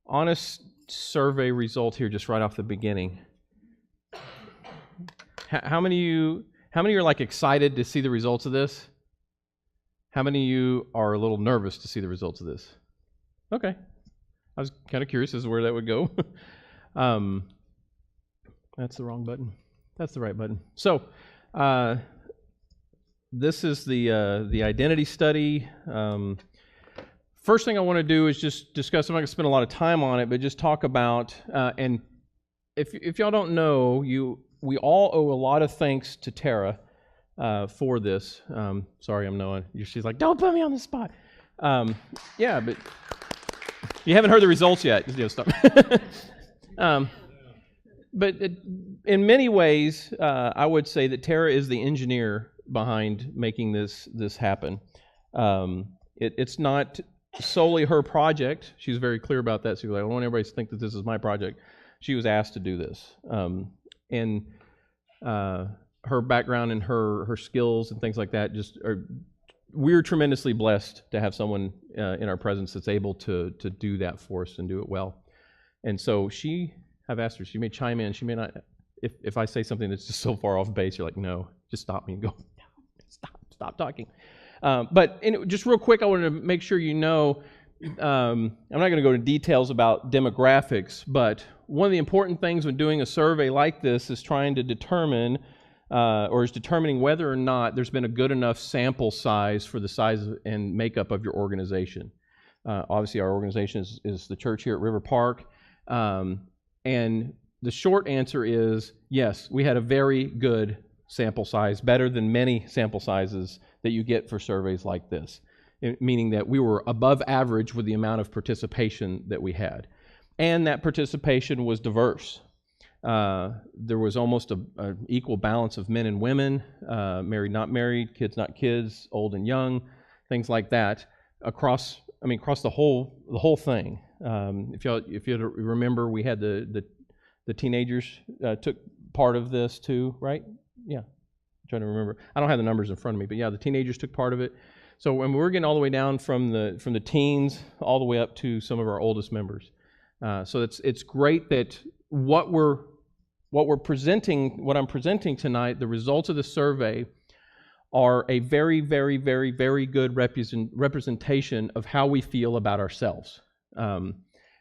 honest survey result here, just right off the beginning. How many of you are like excited to see the results of this? How many of you are a little nervous to see the results of this? Okay. I was kind of curious as to where that would go. That's the wrong button. That's the right button. So, this is the identity study. First thing I want to do is just discuss. I'm not going to spend a lot of time on it, but just talk about. And if y'all don't know, we all owe a lot of thanks to Tara for this. Sorry, I'm Noah. She's like, don't put me on the spot. Yeah, but you haven't heard the results yet. Stop. But in many ways, I would say that Tara is the engineer behind making this happen. It's not solely her project. She's very clear about that. So like, I don't want everybody to think that this is my project. She was asked to do this. And her background and her skills and things like that we're tremendously blessed to have someone in our presence that's able to do that for us and do it well. And so I've asked her, she may chime in, she may not, if I say something that's just so far off base, you're like, no, just stop me and go, no, stop talking. But just real quick, I wanted to make sure you know, I'm not going to go into details about demographics, but one of the important things when doing a survey like this is trying to determining whether or not there's been a good enough sample size for the size and makeup of your organization. Obviously, our organization is the church here at River Park. And the short answer is yes, we had a very good sample size, better than many sample sizes that you get for surveys like this, meaning that we were above average with the amount of participation that we had. And that participation was diverse. There was almost an equal balance of men and women, married, not married, kids, not kids, old and young, things like that, across the whole thing. If you remember, we had the teenagers took part of this too, right? Yeah, I'm trying to remember. I don't have the numbers in front of me, but yeah, the teenagers took part of it. So when we're getting all the way down from the teens all the way up to some of our oldest members. So it's great that what I'm presenting tonight, the results of the survey, are a very, very, very, very good representation of how we feel about ourselves.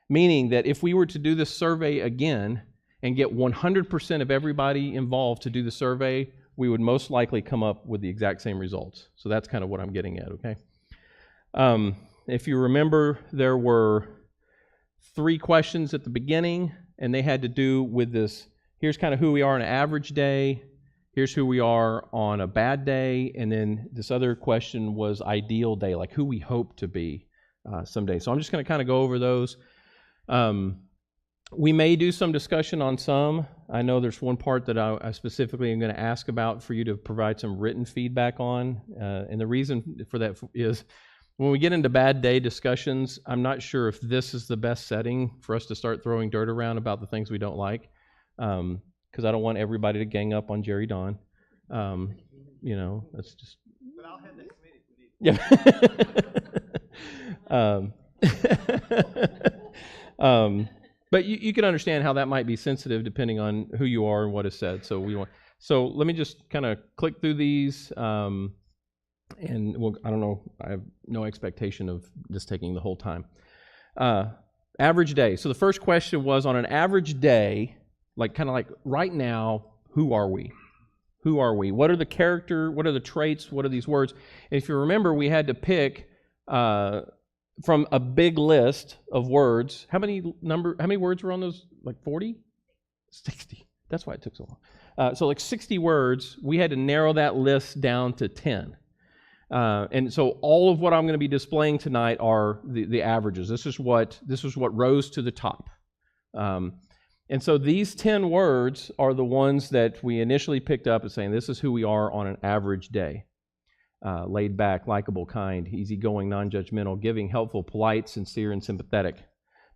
Meaning that if we were to do this survey again and get 100% of everybody involved to do the survey, we would most likely come up with the exact same results. So that's kind of what I'm getting at, okay? If you remember, there were 3 questions at the beginning, and they had to do with this. Here's kind of who we are on an average day. Here's who we are on a bad day. And then this other question was ideal day, like who we hope to be someday. So I'm just going to kind of go over those. We may do some discussion on some. I know there's one part that I specifically am going to ask about for you to provide some written feedback on. And the reason for that is when we get into bad day discussions, I'm not sure if this is the best setting for us to start throwing dirt around about the things we don't like. Because I don't want everybody to gang up on Jerry Don. That's just... But I'll head the committee if we need. Yeah. But you can understand how that might be sensitive depending on who you are and what is said. So let me just kind of click through these. And I don't know, I have no expectation of this taking the whole time. Average day. So the first question was, on an average day, like right now, who are we? Who are we? What are the traits? What are these words? And if you remember, we had to pick from a big list of words. How many words were on those? Like 40? 60. That's why it took so long. So like 60 words, we had to narrow that list down to 10. And so all of what I'm going to be displaying tonight are the averages. This is what rose to the top. And so these 10 words are the ones that we initially picked up as saying this is who we are on an average day. Laid back, likable, kind, easygoing, non-judgmental, giving, helpful, polite, sincere, and sympathetic.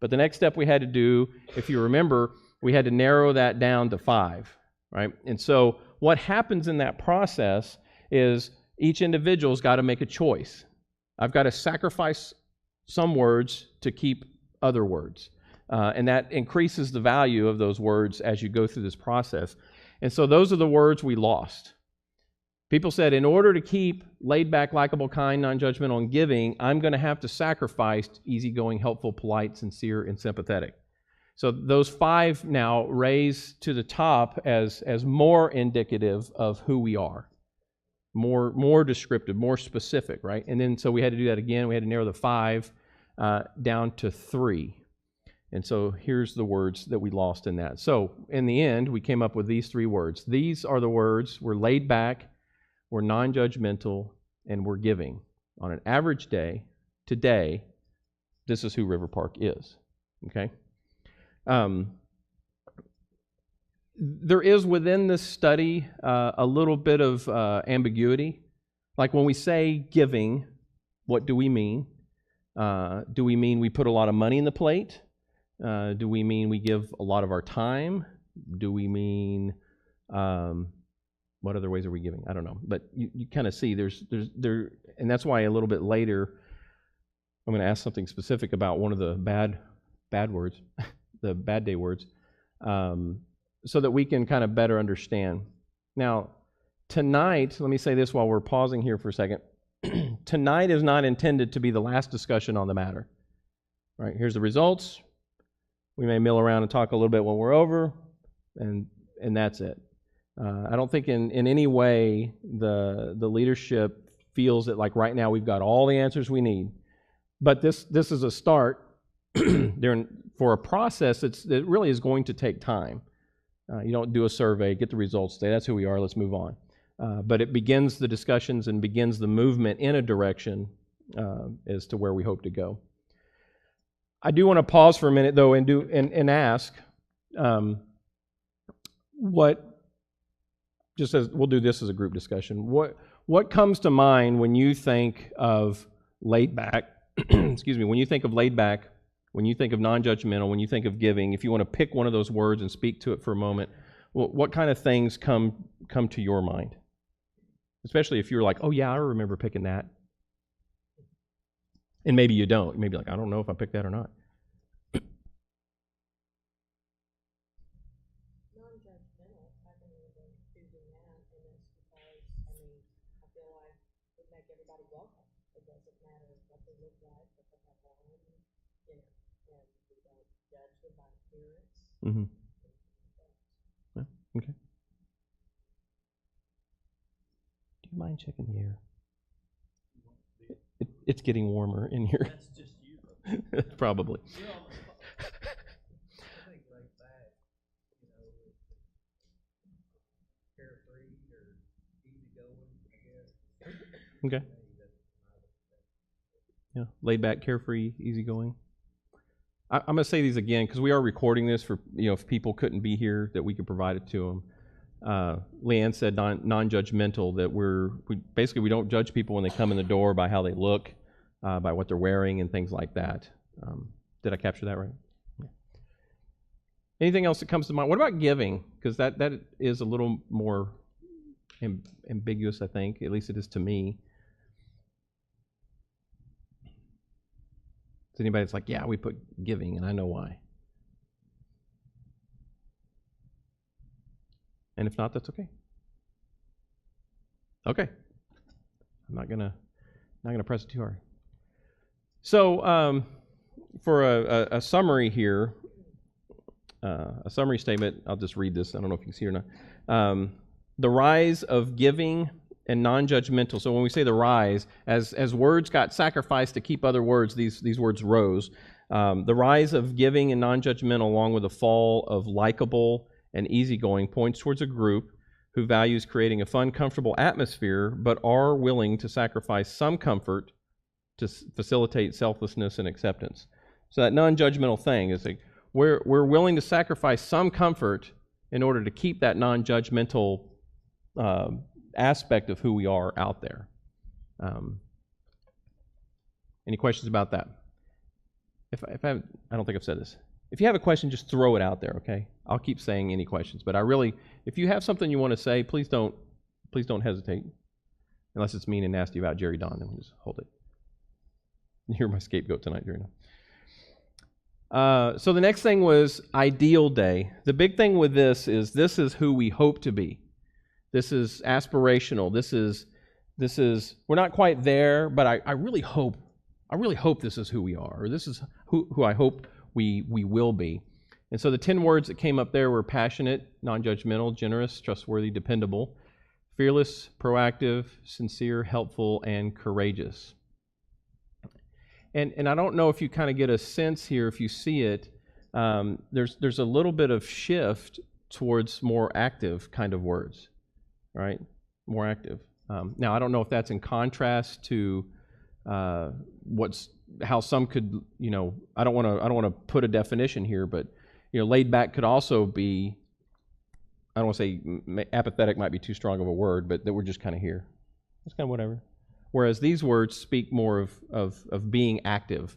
But the next step we had to do, if you remember, we had to narrow that down to 5, right? And so what happens in that process is each individual's got to make a choice. I've got to sacrifice some words to keep other words. And that increases the value of those words as you go through this process. And so those are the words we lost. People said, in order to keep laid back, likable, kind, non-judgmental, and giving, I'm going to have to sacrifice easygoing, helpful, polite, sincere, and sympathetic. So those 5 now raise to the top as more indicative of who we are, more descriptive, more specific, right? And then so we had to do that again. We had to narrow the 5 down to 3. And so here's the words that we lost in that. So in the end, we came up with these 3 words. These are the words: we're laid back, we're non-judgmental, and we're giving. On an average day, today, this is who River Park is, okay? There is within this study a little bit of ambiguity. Like when we say giving, what do we mean? Do we mean we put a lot of money in the plate? Do we mean we give a lot of our time? Do we mean, what other ways are we giving? I don't know. But you kind of see there, and that's why a little bit later I'm going to ask something specific about one of the bad words, the bad day words, so that we can kind of better understand. Now, tonight, let me say this while we're pausing here for a second. Tonight is not intended to be the last discussion on the matter. All right, here's the results. We may mill around and talk a little bit when we're over, and that's it. I don't think in any way the leadership feels that like right now we've got all the answers we need. But this is a start for a process that really is going to take time. You don't do a survey, get the results, say that's who we are, let's move on. But it begins the discussions and begins the movement in a direction as to where we hope to go. I do want to pause for a minute though and ask just as we'll do this as a group discussion. What comes to mind when you think of laid back? Excuse me. When you think of laid back, when you think of non-judgmental, when you think of giving, if you want to pick one of those words and speak to it for a moment, what kind of things come to your mind? Especially if you're like, oh yeah, I remember picking that. And maybe you don't. You may be like, I don't know if I picked that or not. Non-judgmental, I can even choosing that, and it's because, I mean, I feel like we make everybody welcome. It doesn't matter what they look like, what they have on, you know, and we don't judge them by appearance. Mm-hmm. Yeah, okay. Do you mind checking the air? It's getting warmer in here. That's just you. Probably. You know, I think like that, you know, carefree or easygoing, I guess. Okay. Yeah, laid back, carefree, easygoing. I'm going to say these again because we are recording this for, if people couldn't be here, that we could provide it to them. Leanne said non-judgmental, that we don't judge people when they come in the door by how they look, by what they're wearing and things like that. Did I capture that right? Yeah. Anything else that comes to mind? What about giving? Because that is a little more ambiguous, I think. At least it is to me. Is anybody that's like, yeah, we put giving, and I know why. And if not, that's okay. Okay. I'm not gonna press it too hard. So for a summary here, a summary statement, I'll just read this. I don't know if you can see it or not. The rise of giving and non-judgmental. So when we say the rise, as words got sacrificed to keep other words, these words rose. The rise of giving and non-judgmental, along with the fall of likable and easygoing, points towards a group who values creating a fun, comfortable atmosphere, but are willing to sacrifice some comfort to facilitate selflessness and acceptance. So that non-judgmental thing is like we're willing to sacrifice some comfort in order to keep that non-judgmental aspect of who we are out there. Any questions about that? If I don't think I've said this. If you have a question, just throw it out there, okay? I'll keep saying any questions, but if you have something you want to say, please don't hesitate. Unless it's mean and nasty about Jerry Don, then we'll just hold it. You're my scapegoat tonight, Jerry So the next thing was ideal day. The big thing with this is who we hope to be. This is aspirational. This is we're not quite there, but I really hope this is who we are, or this is who I hope we will be. And so the 10 words that came up there were passionate, non-judgmental, generous, trustworthy, dependable, fearless, proactive, sincere, helpful, and courageous. And I don't know if you kind of get a sense here, if you see it, there's a little bit of shift towards more active kind of words, right? More active. Now, I don't know if that's in contrast to how some could, I don't want to put a definition here, but laid back could also be, I don't want to say apathetic might be too strong of a word, but that we're just kind of here. It's kind of whatever. Whereas these words speak more of being active.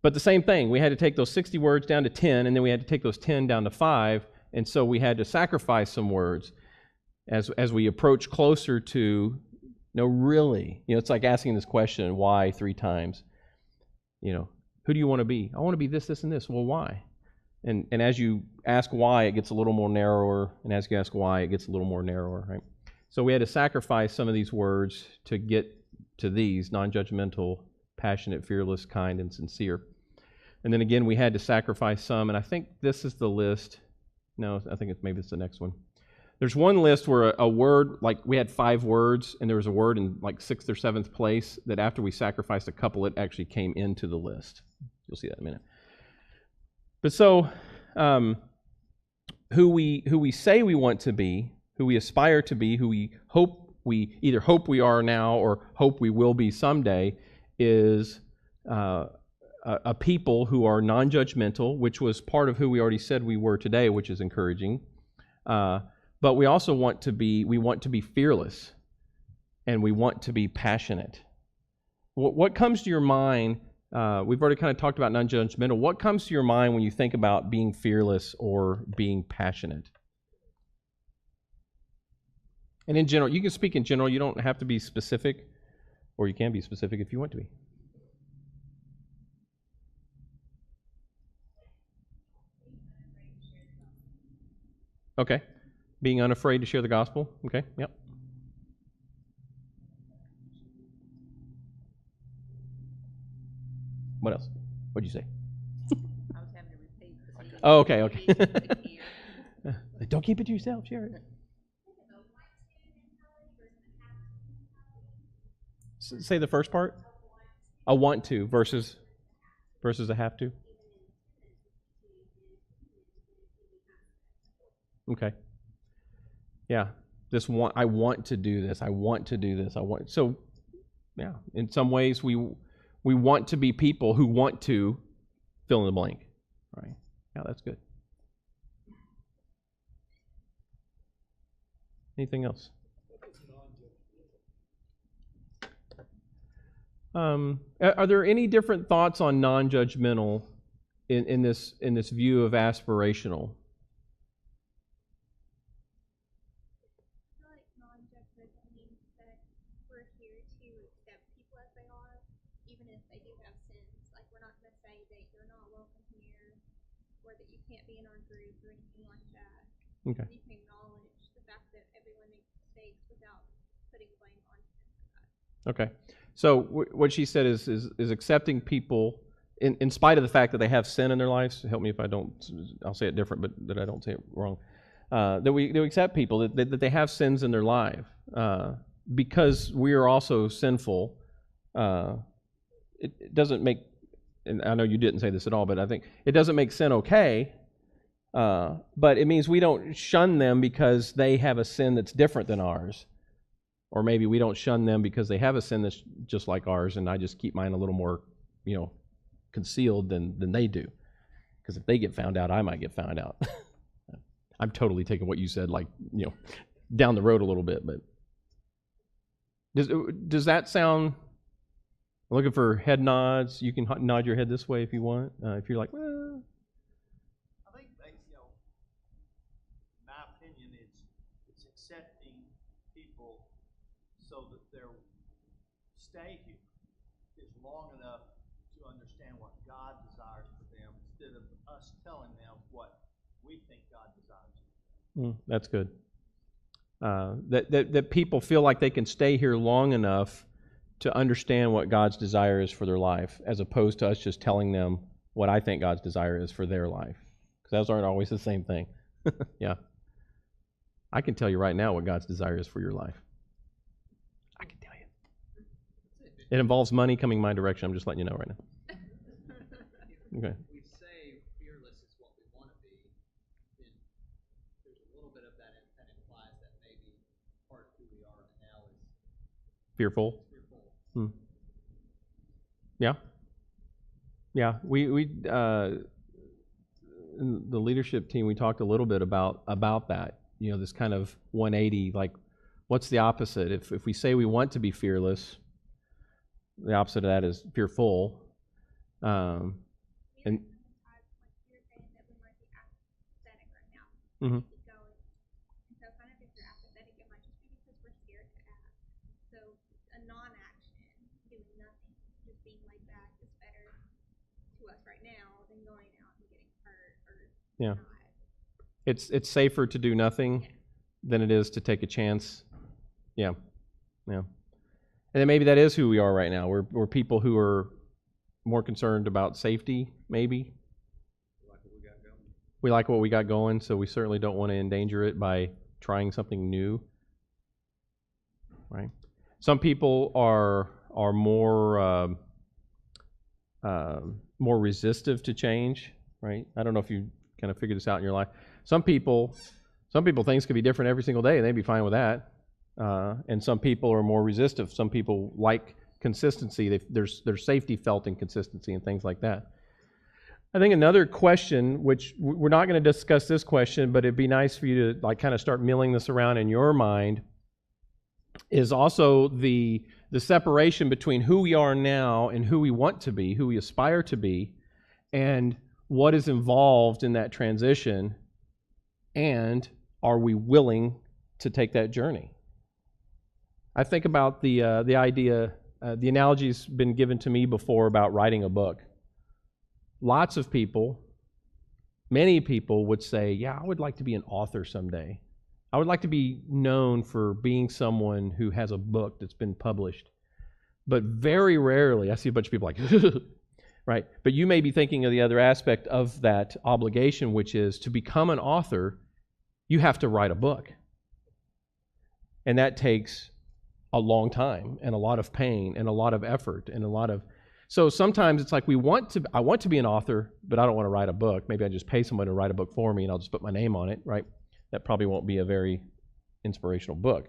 But the same thing, we had to take those 60 words down to 10, and then we had to take those 10 down to 5, and so we had to sacrifice some words as we approach closer to, no, really. It's like asking this question, why, 3 times. Who do you want to be? I want to be this, this, and this. Well, why? And as you ask why, it gets a little more narrower, and as you ask why, it gets a little more narrower, right? So we had to sacrifice some of these words to get to these: non-judgmental, passionate, fearless, kind, and sincere. And then again, we had to sacrifice some, and I think this is the list. No, I think maybe it's the next one. There's one list where a word, like we had 5 words, and there was a word in like 6th or 7th place that after we sacrificed a couple, it actually came into the list. You'll see that in a minute. But so, who we say we want to be, who we aspire to be, who we either hope we are now or hope we will be someday, is a people who are non-judgmental, which was part of who we already said we were today, which is encouraging. But we also want to be fearless, and we want to be passionate. What comes to your mind? We've already kind of talked about non-judgmental. What comes to your mind when you think about being fearless or being passionate? And in general, you can speak in general. You don't have to be specific, or you can be specific if you want to be. Okay. Being unafraid to share the gospel. Okay, yep. What else? What'd you say? I was having to repeat. Oh, okay. Don't keep it to yourself, share it. Say the first part. A want to versus a have to. Okay. Yeah. I want to do this. I want to do this. So, yeah. In some ways, we want to be people who want to fill in the blank. Right. Yeah, that's good. Anything else? Are there any different thoughts on non-judgmental in this view of aspirational? I feel like non-judgmental means that we're here to accept people as they are, even if they do have sins. Like, we're not going to say that you're not welcome here, or that you can't be in our group, or anything like that. Okay. You can acknowledge the fact that everyone makes mistakes without putting blame on them for that. Okay. So what she said is accepting people in spite of the fact that they have sin in their lives. Help me if I'll say it different, but that I don't say it wrong. That we accept people that they have sins in their life because we are also sinful. It doesn't make, and I know you didn't say this at all, but I think it doesn't make sin okay. But it means we don't shun them because they have a sin that's different than ours. Or maybe we don't shun them because they have a sin that's just like ours, and I just keep mine a little more, concealed than they do. Because if they get found out, I might get found out. I'm totally taking what you said, down the road a little bit. But does that sound? I'm looking for head nods. You can nod your head this way if you want. If you're like, well. I think, my opinion is it's accepting people so that their stay here is long enough to understand what God desires for them instead of us telling them what we think God desires. That's good. That people feel like they can stay here long enough to understand what God's desire is for their life, as opposed to us just telling them what I think God's desire is for their life. Because those aren't always the same thing. Yeah. I can tell you right now what God's desire is for your life. I can tell you. It involves money coming my direction. I'm just letting you know right now. Okay. We say fearless is what we want to be, then there's a little bit of that that implies that maybe part of who we are now is Fearful. fearful. Yeah. Yeah. We in the leadership team, we talked a little bit about that. You know, this kind of 180, like, what's the opposite? If we say we want to be fearless, the opposite of that is fearful. And Like you're saying that we might be apathetic right now. Mhm. Keep going. And so kind of if you're apathetic, it might just be because we're scared to act. So a non-action, doing nothing, just being laid back is better to us right now than going out and getting hurt or Yeah. not. it's safer to do nothing than it is to take a chance. Yeah. Yeah. And then maybe that is who we are right now. We're people who are more concerned about safety, maybe. We like what we got going, so we certainly don't want to endanger it by trying something new. Right? Some people are more more resistive to change, right? I don't know if you kind of figured this out in your life. Some people things could be different every single day, and they'd be fine with that. And some people are more resistive. Some people like consistency. There's safety felt in consistency and things like that. I think another question, which we're not going to discuss this question, but it'd be nice for you to like kind of start milling this around in your mind, is also the separation between who we are now and who we want to be, who we aspire to be, and what is involved in that transition, and are we willing to take that journey? I think about the idea, the analogy's been given to me before about writing a book. Lots of people, many people would say, yeah, I would like to be an author someday. I would like to be known for being someone who has a book that's been published. But very rarely, I see a bunch of people like, right? But you may be thinking of the other aspect of that obligation, which is to become an author, you have to write a book. And that takes a long time and a lot of pain and a lot of effort and a lot of... So sometimes it's like I want to be an author, but I don't want to write a book. Maybe I just pay someone to write a book for me and I'll just put my name on it, right? That probably won't be a very inspirational book,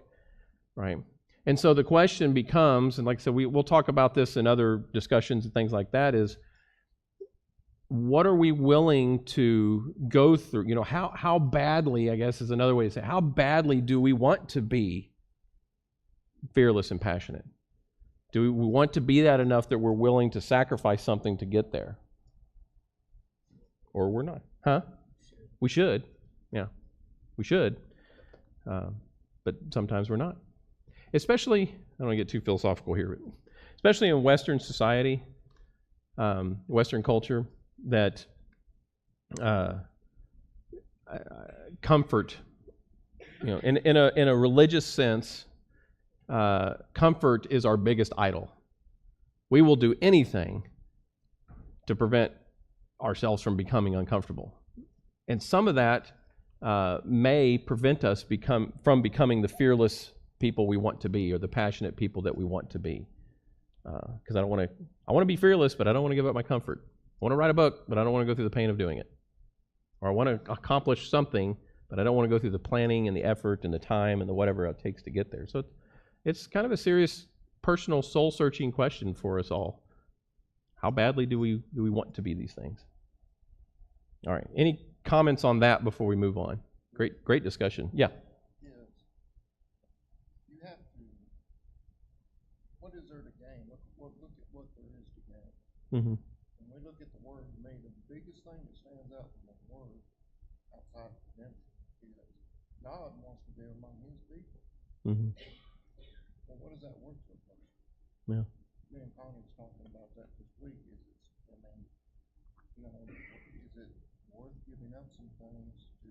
right? And so the question becomes, and like I said, we'll talk about this in other discussions and things like that, is what are we willing to go through? You know, how badly, I guess is another way to say, how badly do we want to be fearless and passionate? Do we want to be that enough that we're willing to sacrifice something to get there? Or we're not? Huh? We should. Yeah, we should. But sometimes we're not. Especially, I don't want to get too philosophical here, but especially in Western society, Western culture, that comfort, you know, in a religious sense, comfort is our biggest idol. We will do anything to prevent ourselves from becoming uncomfortable. And some of that may prevent us from becoming the fearless people we want to be, or the passionate people that we want to be. Because I want to be fearless, but I don't want to give up my comfort. I want to write a book, but I don't want to go through the pain of doing it. Or I want to accomplish something, but I don't want to go through the planning and the effort and the time and the whatever it takes to get there. So it's kind of a serious, personal, soul-searching question for us all. How badly do we want to be these things? All right. Any comments on that before we move on? Great discussion. Yeah. Yes. You have to. What is there to gain? Look at what there is to gain. Mm-hmm. When we look at the word, to me, the biggest thing that stands out from the word outside of redemption is God wants to be among His people. Mm-hmm. Well, what is that worth to a person? Yeah. Me and Connie was talking about that this week. Is it giving up some things to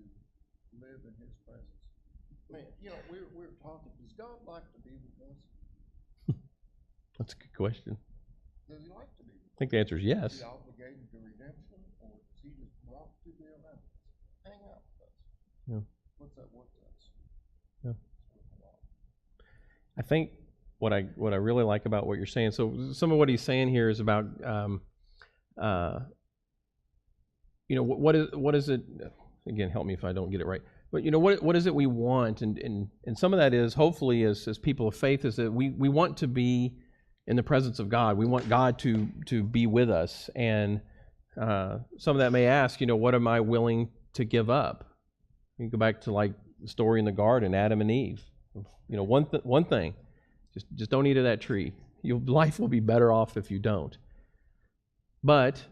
live in his presence. I mean, we're talking, does God like to be with us? That's a good question. Does he like to be with us? I think the answer is yes. Is he obligated to redemption, or does he just want to be around us, hang out with us? Yeah. What's that worth to us? Yeah. I think what I really like about what you're saying. So some of what he's saying here is about, what is it? Again, help me if I don't get it right. But what is it we want? And some of that is hopefully as people of faith is that we want to be in the presence of God. We want God to be with us. And some of that may ask, what am I willing to give up? You go back to like the story in the garden, Adam and Eve. One thing, just don't eat of that tree. Your life will be better off if you don't. But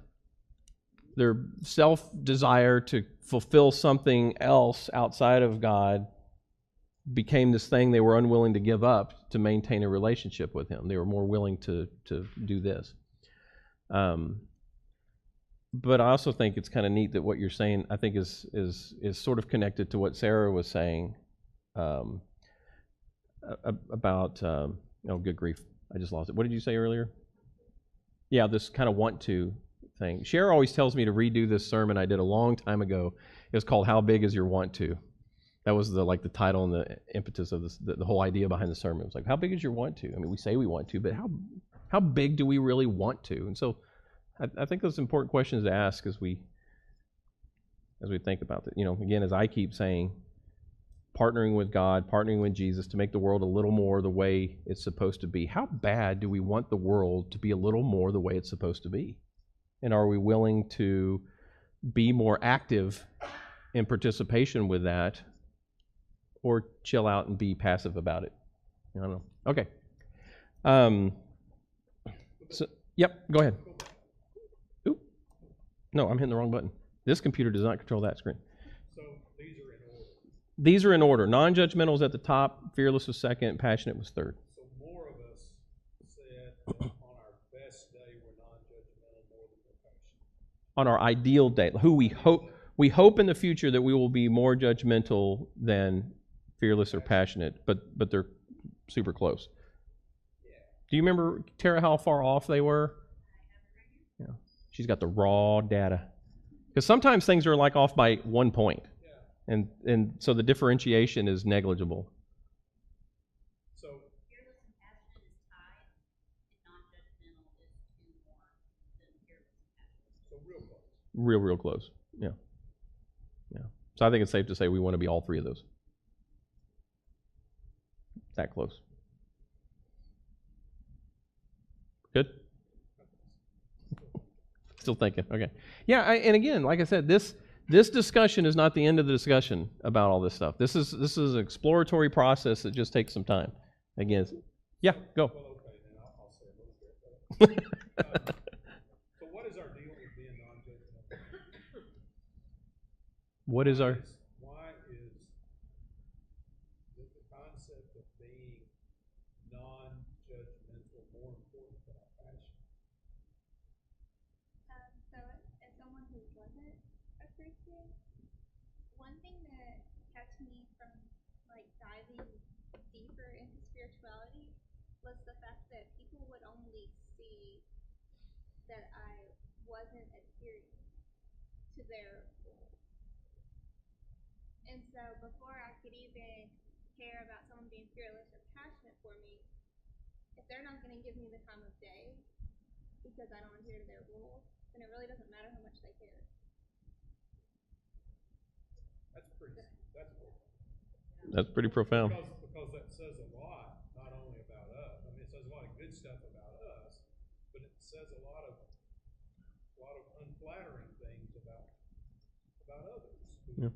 their self-desire to fulfill something else outside of God became this thing they were unwilling to give up to maintain a relationship with Him. They were more willing to do this. But I also think it's kind of neat that what you're saying, I think, is sort of connected to what Sarah was saying about. Good grief! I just lost it. What did you say earlier? Yeah, this kind of want to thing. Cher always tells me to redo this sermon I did a long time ago. It was called "How Big Is Your Want To?" That was the title and the impetus of this, the whole idea behind the sermon. It was like, how big is your want to? I mean, we say we want to, but how big do we really want to? And so I think those important questions to ask as we think about that. Again, as I keep saying, partnering with God, partnering with Jesus to make the world a little more the way it's supposed to be. How bad do we want the world to be a little more the way it's supposed to be? And are we willing to be more active in participation with that, or chill out and be passive about it? I don't know. Okay. Yep, go ahead. Oop. No, I'm hitting the wrong button. This computer does not control that screen. So these are in order. These are in order. Non-judgmental is at the top, fearless was second, passionate was third. So more of us said that on our best day we're non-judgmental more than we're passionate. On our ideal day, who we hope in the future that we will be more judgmental than fearless or passionate, but they're super close. Yeah. Do you remember, Tara, how far off they were? Yeah. She's got the raw data. Because sometimes things are like off by 1 point. Yeah. And so the differentiation is negligible. So Fearless and passionate is tied, and non-judgmental is 2 more than fearless and passionate. so real close. Real close. Yeah. So I think it's safe to say we want to be all 3 of those. That close. Good? Still thinking. Okay. Yeah, and again, like I said, this discussion is not the end of the discussion about all this stuff. This is an exploratory process that just takes some time. Again, yeah, go. Well, okay, then I'll say a little bit. So what is our deal with being non-judgmental? What is our... Why is the concept of being non-judgmental more important than our passion? So as someone who wasn't a Christian, one thing that kept me from diving deeper into spirituality was the fact that people would only see that I wasn't adhering to their rules. And so before I could even care about someone being fearless or passionate for me, if they're not going to give me the time of day because I don't adhere to their rules, then it really doesn't matter how much they care. That's pretty profound. Because that says a lot, not only about us. I mean, it says a lot of good stuff about us, but it says a lot of unflattering things about others who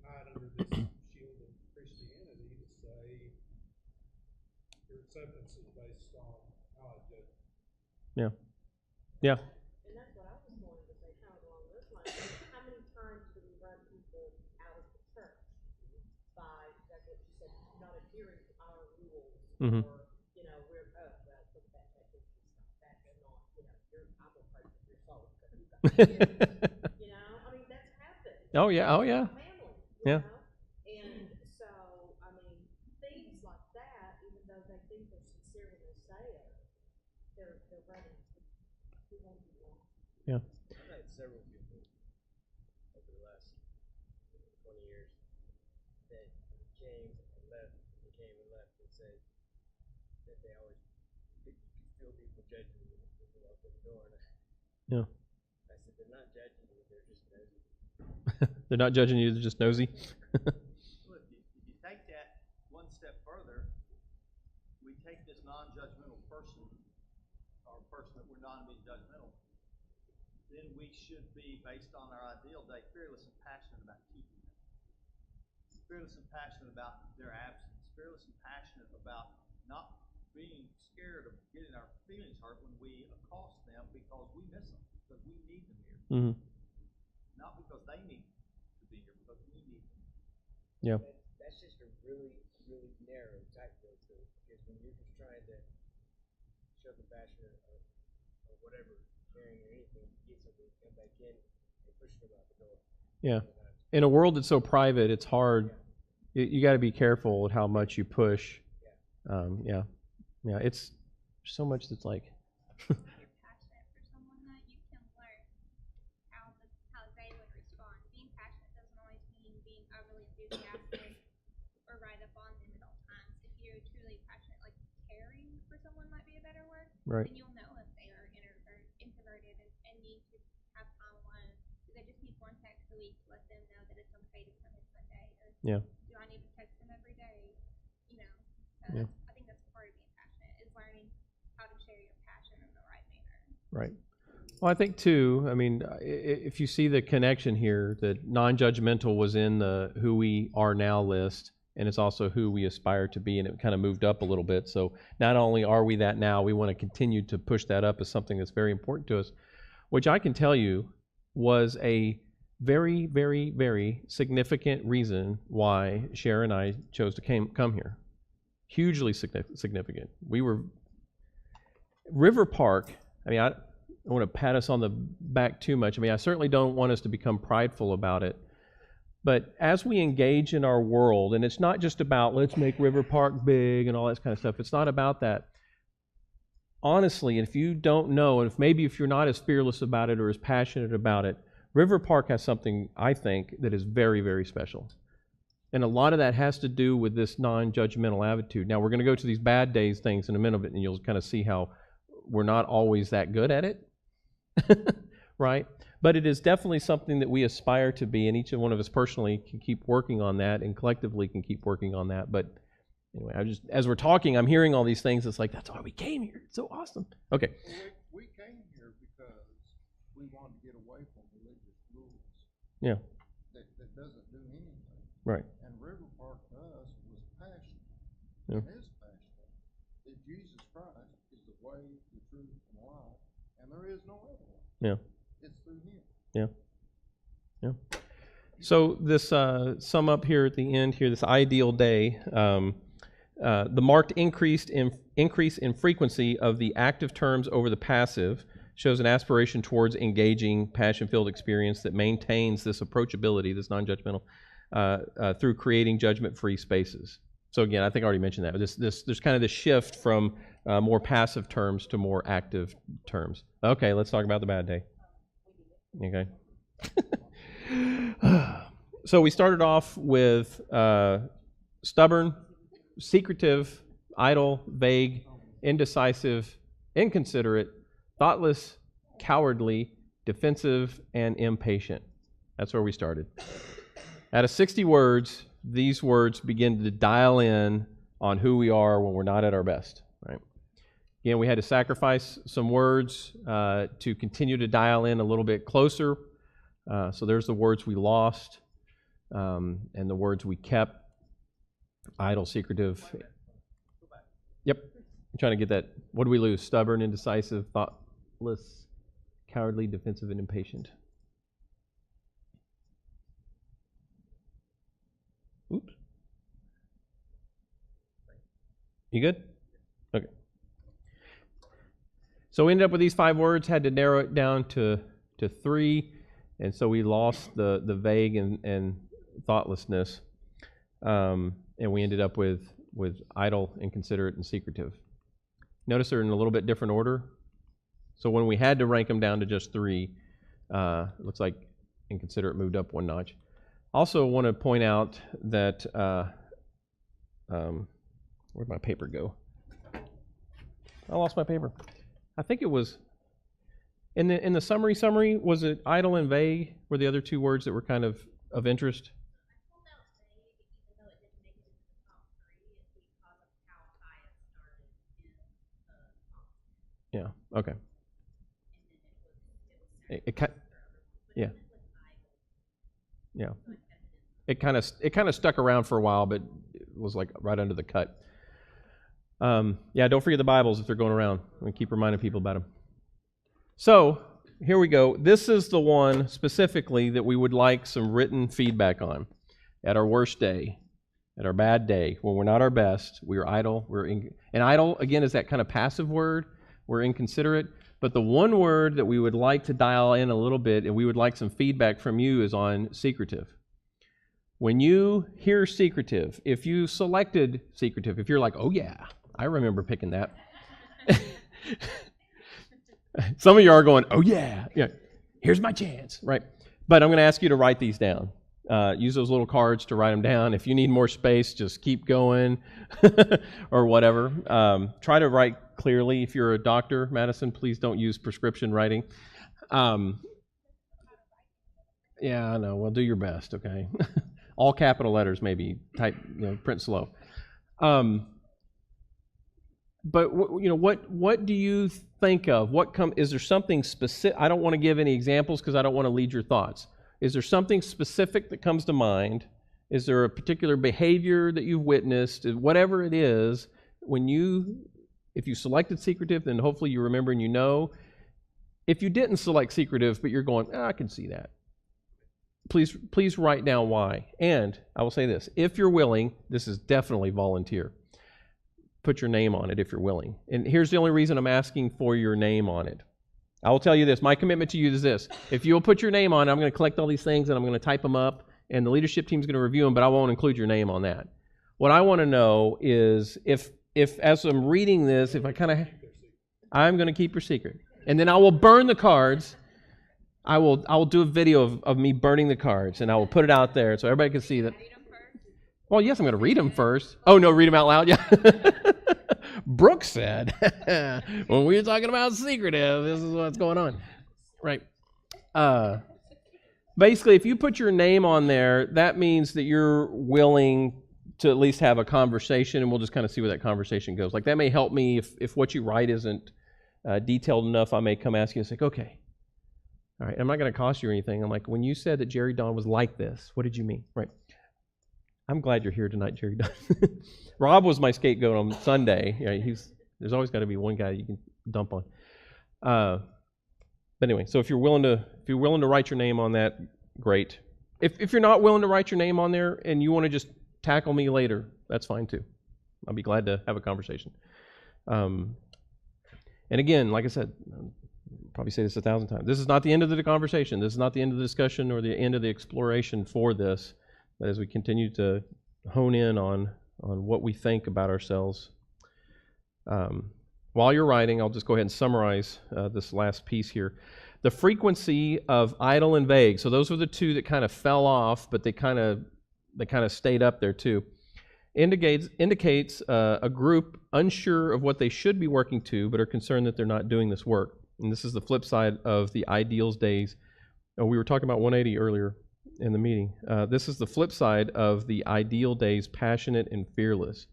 hide under this shield of Christianity to say your acceptance is based on how I judge you. Yeah. And that's what I was going to say, kind of along those lines. How many times do we run people out of the church by, like what you said, not adhering to our rules, Mhm. or, we're, well, look at that history stuff, that and not, I'm gonna pray for your soul, because you've got kids, Oh yeah, oh yeah. family, Yeah. know? And so, I mean, things like that, even though they think they're sincere when they say it, they're running. We won't be long. Yeah. I've had several people over the last 20 years that came and left and came and left and said that they always feel people judging you when you walk in the door. And Yeah. I said, they're not judging you, they're just nosy. They're not judging you, they're just nosy. Well, if you take that one step further, we take this non-judgmental person, or person that we're not being judgmental, then we should be, based on our ideal day, fearless and passionate about keeping them. Fearless and passionate about their absence. Fearless and passionate about not being scared of getting our feelings hurt when we accost them because we miss them, because we need them here. Mm-hmm. Not because they need to be here, because we need them. Yeah. That's just a really, really narrow tightrope though, because when you're just trying to show compassion or whatever, caring or anything, get something, come back in and push them out the door. Yeah. In a world that's so private, it's hard. You got to be careful with how much you push. Yeah. Yeah. It's so much that's like. If you're passionate for someone that you can learn how they would respond. Being passionate doesn't always mean being overly enthusiastic or right up on them at all times. If you're truly passionate, like caring for someone might be a better word, Right. then you'll know if they are introverted and need to have time alone. Do they just need one text a week to let them know that it's okay to come in Sunday? Or Yeah. do I need to text them every day? You know, so Yeah. I think that's part of being passionate, is learning how to share your passion in the right manner. Right. Well, I think too, I mean, if you see the connection here, that non-judgmental was in the who we are now list, and it's also who we aspire to be, and it kind of moved up a little bit. So not only are we that now, we want to continue to push that up as something that's very important to us, which I can tell you was a very, very, very significant reason why Cher and I chose to come here. Hugely significant. We were River Park. I mean, I don't want to pat us on the back too much. I mean, I certainly don't want us to become prideful about it. But as we engage in our world, and it's not just about let's make River Park big and all that kind of stuff. It's not about that. Honestly, if you don't know, and if you're not as fearless about it or as passionate about it, River Park has something, I think, that is very, very special. And a lot of that has to do with this non-judgmental attitude. Now, we're going to go to these bad days things in a minute, and you'll kind of see how we're not always that good at it, right? But it is definitely something that we aspire to be, and each one of us personally can keep working on that, and collectively can keep working on that. But anyway, as we're talking, I'm hearing all these things. It's like, that's why we came here. It's so awesome. Okay. We came here because we wanted to get away from religious rules. Yeah. That doesn't do anything. Right. And River Park to us was passionate. Yeah. And is passionate that Jesus Christ is the way, the truth, and the life, and there is no other way. Yeah. It's through Him. Yeah. Yeah. So this sum up here at the end here, this ideal day, the marked increase in frequency of the active terms over the passive shows an aspiration towards engaging, passion-filled experience that maintains this approachability, this non-judgmental, through creating judgment-free spaces. So again, I think I already mentioned that. There's kind of this shift from more passive terms to more active terms. Okay, let's talk about the bad day. Okay. So we started off with stubborn, secretive, idle, vague, indecisive, inconsiderate, thoughtless, cowardly, defensive, and impatient. That's where we started. Out of 60 words, these words begin to dial in on who we are when we're not at our best, right? Again, we had to sacrifice some words to continue to dial in a little bit closer. So there's the words we lost and the words we kept. Idle, secretive. Yep. I'm trying to get that. What do we lose? Stubborn, indecisive, thoughtless, cowardly, defensive, and impatient. Oops. You good? Okay. So we ended up with these 5 words, had to narrow it down to 3. And so we lost the vague and thoughtlessness, and we ended up with idle, inconsiderate, and secretive. Notice they're in a little bit different order. So when we had to rank them down to just 3, it looks like inconsiderate moved up 1 notch. Also want to point out that, where'd my paper go? I lost my paper. I think it was, in the summary, was it idle and vague were the other 2 words that were kind of interest? I pulled out vague, even though it didn't make it into the top 3, it's because of how high it started in the top 10. Yeah, okay. And then It kind, yeah. Yeah. So I kept it in. It kind of stuck around for a while, but it was like right under the cut. Yeah, don't forget the Bibles if they're going around. We keep reminding people about them. So here we go. This is the one specifically that we would like some written feedback on. At our worst day, at our bad day, when we're not our best, we're idle. And idle again is that kind of passive word. We're inconsiderate. But the one word that we would like to dial in a little bit, and we would like some feedback from you, is on secretive. When you hear secretive, if you selected secretive, if you're like, oh yeah, I remember picking that. Some of you are going, oh yeah, here's my chance, right? But I'm going to ask you to write these down. Use those little cards to write them down. If you need more space, just keep going or whatever. Try to write clearly. If you're a doctor, Madison, please don't use prescription writing. Yeah, I know. Well, do your best, okay? All capital letters, maybe. Type, print slow. But what do you think of? Is there something specific? I don't want to give any examples because I don't want to lead your thoughts. Is there something specific that comes to mind? Is there a particular behavior that you've witnessed? Whatever it is, if you selected secretive, then hopefully you remember and you know. If you didn't select secretive, but you're going, I can see that. Please write down why. And I will say this, if you're willing, this is definitely volunteer. Put your name on it if you're willing. And here's the only reason I'm asking for your name on it. I will tell you this, my commitment to you is this. If you'll put your name on it, I'm going to collect all these things and I'm going to type them up and the leadership team's going to review them, but I won't include your name on that. What I want to know is if as I'm reading this, if I'm going to keep your secret. And then I will burn the cards. I will do a video of me burning the cards, and I will put it out there so everybody can see that. Well, yes, I'm going to read them first. Oh, no, read them out loud? Yeah. Brooke said, when we were talking about secretive, this is what's going on. Right. Basically, if you put your name on there, that means that you're willing to at least have a conversation, and we'll just kind of see where that conversation goes. Like, that may help me if what you write isn't detailed enough. I may come ask you and say, okay. All right, I'm not going to cost you anything. I'm like, when you said that Jerry Don was like this, what did you mean? Right. I'm glad you're here tonight, Jerry Don. Rob was my scapegoat on Sunday. Yeah, there's always got to be one guy you can dump on. But anyway, so if you're willing to write your name on that, great. If you're not willing to write your name on there and you want to just tackle me later, that's fine too. I'll be glad to have a conversation. And again, like I said, probably say this 1,000 times. This is not the end of the conversation. This is not the end of the discussion or the end of the exploration for this. But as we continue to hone in on what we think about ourselves. While you're writing, I'll just go ahead and summarize this last piece here. The frequency of idle and vague. So those were the 2 that kind of fell off, but they kind of stayed up there too. Indicates a group unsure of what they should be working to, but are concerned that they're not doing this work. And this is the flip side of the ideals days. We were talking about 180 earlier in the meeting. This is the flip side of the ideal days, passionate and fearless,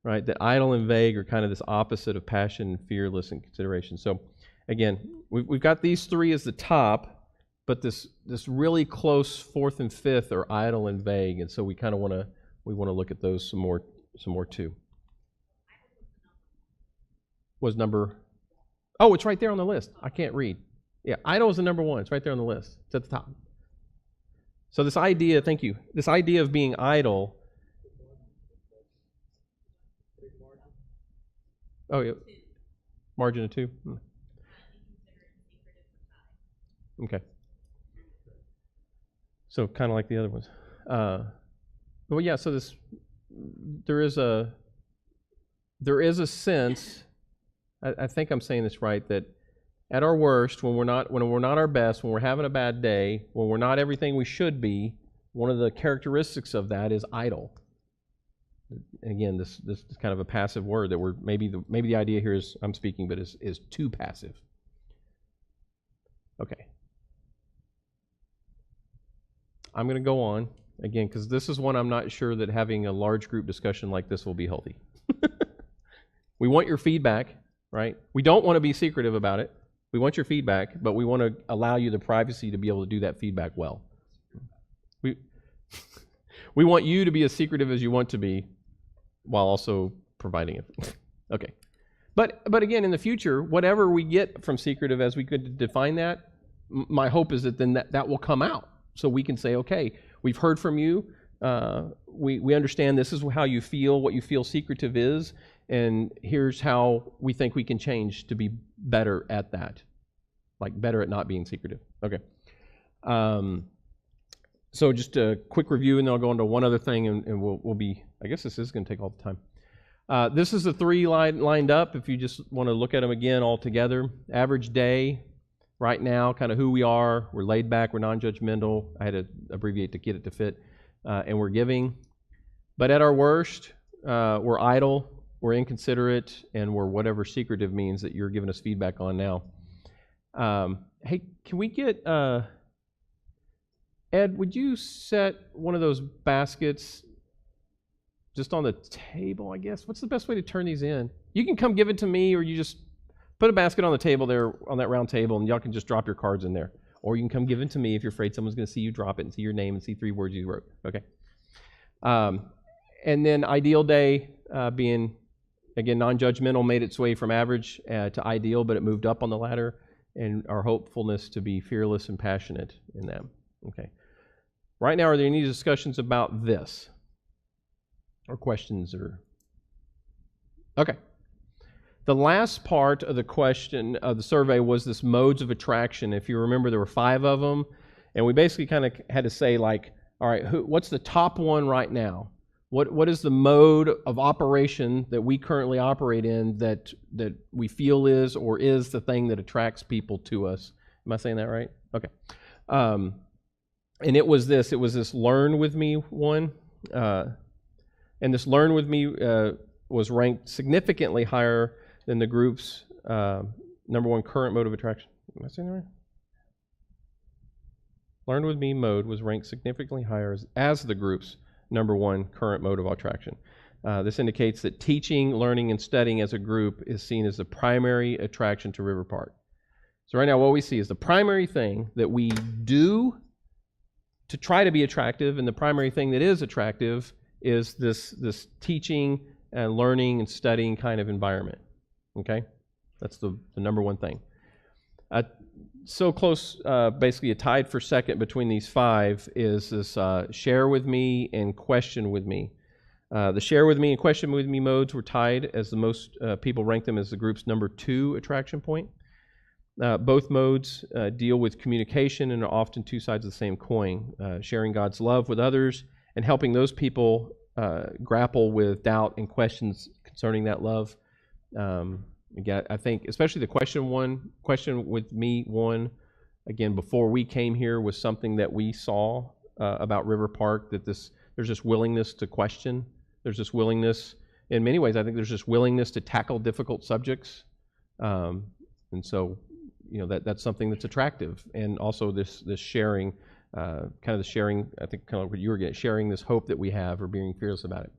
right? That idle and vague are kind of this opposite of passion and fearless and consideration. So again, we've got these 3 as the top, but this really close 4th and 5th are idle and vague, and so we kind of want to look at those some more too. Was number? Oh, it's right there on the list. I can't read. Yeah, idle is the number 1. It's right there on the list. It's at the top. So this idea, thank you, this idea of being idle. Oh, yeah. Margin of 2. Okay. So kind of like the other ones. Well, yeah. So there is a sense. I think I'm saying this right, that at our worst, when we're not our best, when we're having a bad day, when we're not everything we should be, one of the characteristics of that is idle. Again, this is kind of a passive word that we're maybe the idea here is I'm speaking, but is too passive. Okay. I'm going to go on again because this is one I'm not sure that having a large group discussion like this will be healthy. We want your feedback, right? We don't want to be secretive about it. We want your feedback, but we want to allow you the privacy to be able to do that feedback well. We want you to be as secretive as you want to be while also providing it. Okay. But again, in the future, whatever we get from secretive as we could define that, my hope is that then that will come out. So we can say, okay, we've heard from you. We understand this is how you feel, what you feel secretive is, and here's how we think we can change to be better at that. Like better at not being secretive. Okay. So just a quick review, and then I'll go into one other thing, and we'll be, I guess this is going to take all the time. This is the three lined up, if you just want to look at them again all together. Average day, right now, kind of who we are. We're laid back, we're non-judgmental. I had to abbreviate to get it to fit. And we're giving. But at our worst, we're idle, we're inconsiderate, and we're whatever secretive means that you're giving us feedback on now. Hey, can we get... Ed, would you set one of those baskets just on the table, I guess? What's the best way to turn these in? You can come give it to me, or you just put a basket on the table there, on that round table, and y'all can just drop your cards in there. Or you can come give it to me if you're afraid someone's going to see you drop it and see your name and see 3 words you wrote. Okay. And then ideal day being, again, non-judgmental, made its way from average to ideal, but it moved up on the ladder, and our hopefulness to be fearless and passionate in them. Okay. Right now, are there any discussions about this? Or questions? Or okay. The last part of the question of the survey was this modes of attraction. If you remember, there were 5 of them, and we basically kind of had to say, like, all right, what's the top one right now? What is the mode of operation that we currently operate in that we feel is or is the thing that attracts people to us? Am I saying that right? Okay. And it was this learn with me one. And this learn with me was ranked significantly higher than the group's number 1 current mode of attraction. Am I saying that right? Learn with me mode was ranked significantly higher as the group's number 1 current mode of attraction. This indicates that teaching, learning, and studying as a group is seen as the primary attraction to River Park. So right now what we see is the primary thing that we do to try to be attractive, and the primary thing that is attractive is this teaching and learning and studying kind of environment. Okay? That's the number 1 thing. So close, basically a tied for second between these 5 is this share with me and question with me. The share with me and question with me modes were tied as the most people ranked them as the group's number 2 attraction point. Both modes deal with communication and are often 2 sides of the same coin, sharing God's love with others and helping those people grapple with doubt and questions concerning that love. Again, I think especially the question with me one, again, before we came here was something that we saw about River Park, that there's this willingness to question. There's this willingness, in many ways, I think there's this willingness to tackle difficult subjects. And so, that's something that's attractive. And also this sharing, kind of the sharing, I think kind of what you were getting, sharing this hope that we have or being fearless about it.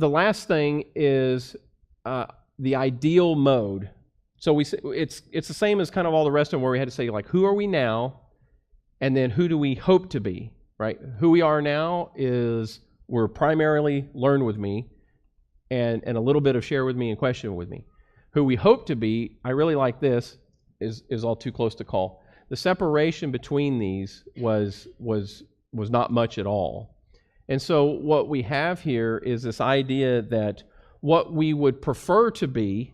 The last thing is the ideal mode. So it's the same as kind of all the rest of them, where we had to say, like, who are we now? And then who do we hope to be, right? Who we are now is we're primarily learn with me and a little bit of share with me and question with me. Who we hope to be, I really like this, is all too close to call. The separation between these was not much at all. And so what we have here is this idea that what we would prefer to be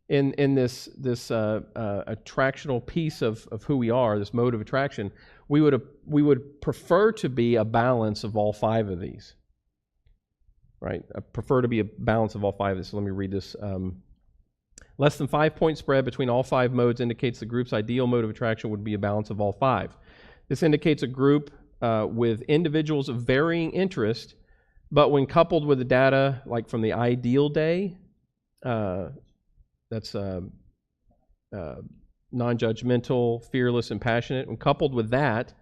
in this attractional piece of who we are, this mode of attraction, we would prefer to be a balance of all 5 of these. Right? I prefer to be a balance of all 5 of these. So let me read this. Less than 5-point spread between all 5 modes indicates the group's ideal mode of attraction would be a balance of all 5. This indicates a group with individuals of varying interest, but when coupled with the data, like from the ideal day, that's non-judgmental, fearless, and passionate, when coupled with that,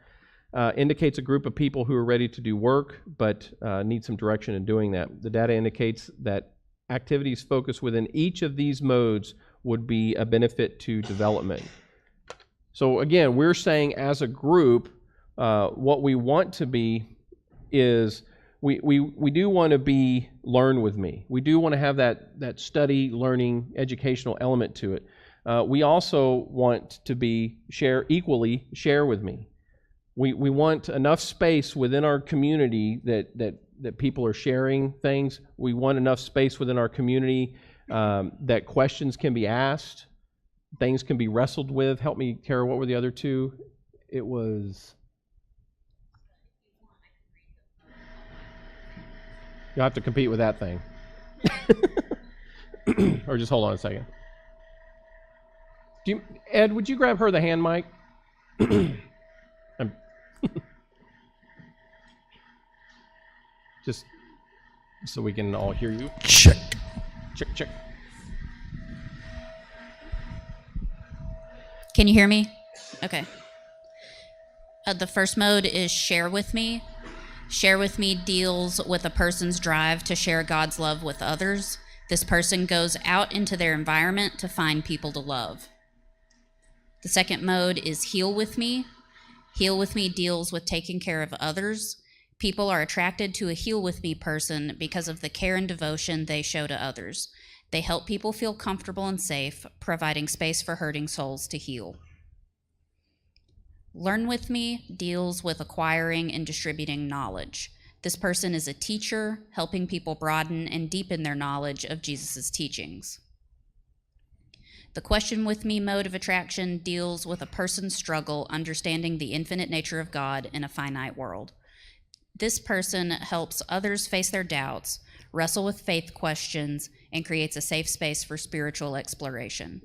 indicates a group of people who are ready to do work, but need some direction in doing that. The data indicates that activities focused within each of these modes would be a benefit to development. So again, we're saying as a group, what we want to be is we do want to be learn with me. We do want to have that study, learning, educational element to it. We also want to be share with me. We want enough space within our community that people are sharing things. We want enough space within our community that questions can be asked, things can be wrestled with. Help me, Kara, what were the other 2? It was... You'll have to compete with that thing. Or just hold on a second. Ed, would you grab her the hand mic? Just so we can all hear you. Check. Check, check. Can you hear me? Okay. The first mode is share with me. Share with me deals with a person's drive to share God's love with others. This person goes out into their environment to find people to love. The second mode is heal with me. Heal with me deals with taking care of others. People are attracted to a heal with me person because of the care and devotion they show to others. They help people feel comfortable and safe, providing space for hurting souls to heal. Learn with me deals with acquiring and distributing knowledge. This person is a teacher, helping people broaden and deepen their knowledge of Jesus' teachings. The question with me mode of attraction deals with a person's struggle understanding the infinite nature of God in a finite world. This person helps others face their doubts, wrestle with faith questions, and creates a safe space for spiritual exploration.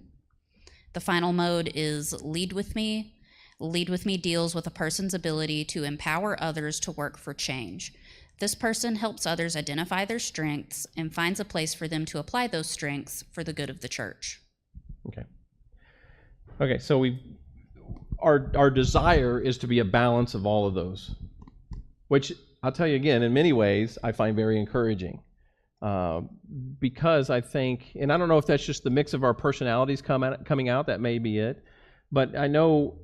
The final mode is lead with me. Lead with me deals with a person's ability to empower others to work for change. This person helps others identify their strengths and finds a place for them to apply those strengths for the good of the church. Okay, so our desire is to be a balance of all of those, which I'll tell you again, in many ways, I find very encouraging. Because I think, and I don't know if that's just the mix of our personalities coming out, that may be it, but I know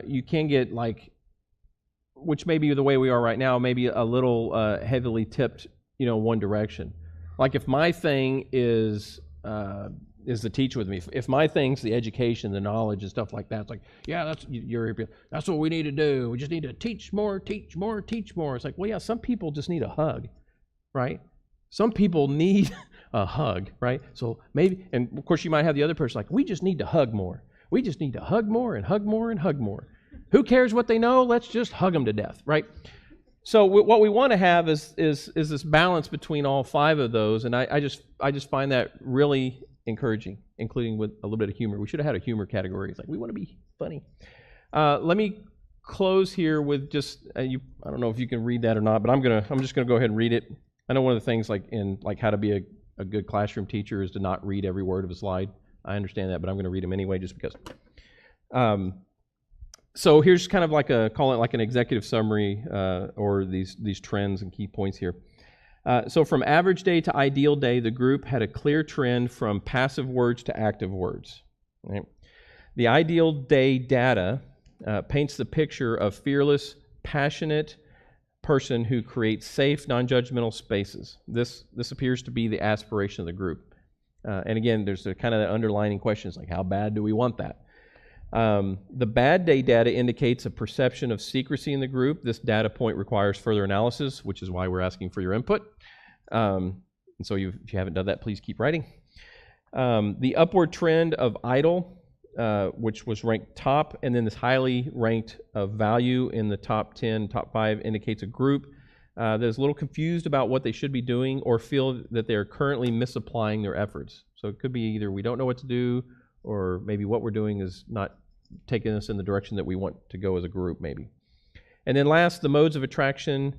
you can get like, which may be the way we are right now, maybe a little heavily tipped, one direction. Like if my thing is the teach with me, if my thing's the education, the knowledge and stuff like that, it's like, yeah, that's what we need to do. We just need to teach more, teach more, teach more. It's like, well, yeah, some people just need a hug, right? Some people need a hug, right? So maybe, and of course you might have the other person like, we just need to hug more. We just need to hug more and hug more and hug more. Who cares what they know? Let's just hug them to death, right? So what we want to have is this balance between all 5 of those, and I just find that really encouraging, including with a little bit of humor. We should have had a humor category. It's like, we want to be funny. Let me close here with just, I don't know if you can read that or not, but I'm just gonna go ahead and read it. I know one of the things like how to be a good classroom teacher is to not read every word of a slide. I understand that, but I'm going to read them anyway just because. So here's kind of call it like an executive summary or these trends and key points here. So from average day to ideal day, the group had a clear trend from passive words to active words. Right? The ideal day data paints the picture of fearless, passionate person who creates safe, non-judgmental spaces. This appears to be the aspiration of the group. And again, there's kind of the underlining questions like, how bad do we want that? The bad day data indicates a perception of secrecy in the group. This data point requires further analysis, which is why we're asking for your input. And so if you haven't done that, please keep writing. The upward trend of idle, which was ranked top, and then this highly ranked of value in the top 10, top 5 indicates a group that is a little confused about what they should be doing or feel that they're currently misapplying their efforts. So it could be either we don't know what to do, or maybe what we're doing is not taking us in the direction that we want to go as a group, maybe. And then last, the modes of attraction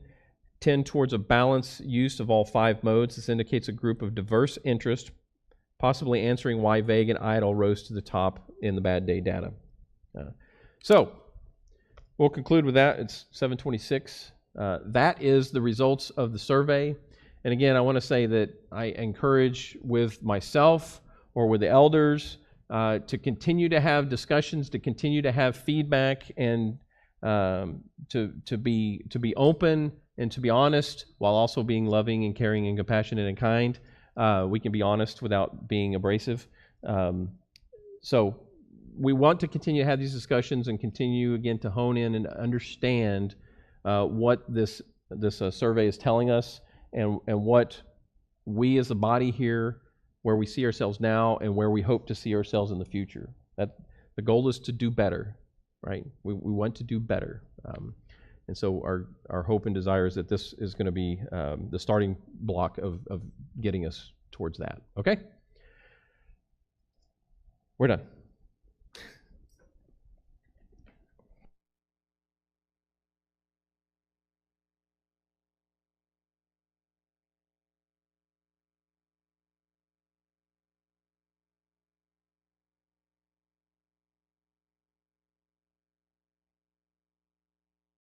tend towards a balanced use of all 5 modes. This indicates a group of diverse interest, possibly answering why vague and idle rose to the top in the bad day data. So we'll conclude with that. It's 7:26. That is the results of the survey. And again, I want to say that I encourage with myself or with the elders to continue to have discussions, to continue to have feedback, and to be open and to be honest while also being loving and caring and compassionate and kind. We can be honest without being abrasive. So we want to continue to have these discussions and continue again to hone in and understand what this survey is telling us, and what we as a body here, where we see ourselves now and where we hope to see ourselves in the future. That the goal is to do better, right? We want to do better. And so our hope and desire is that this is going to be the starting block of getting us towards that. Okay? We're done.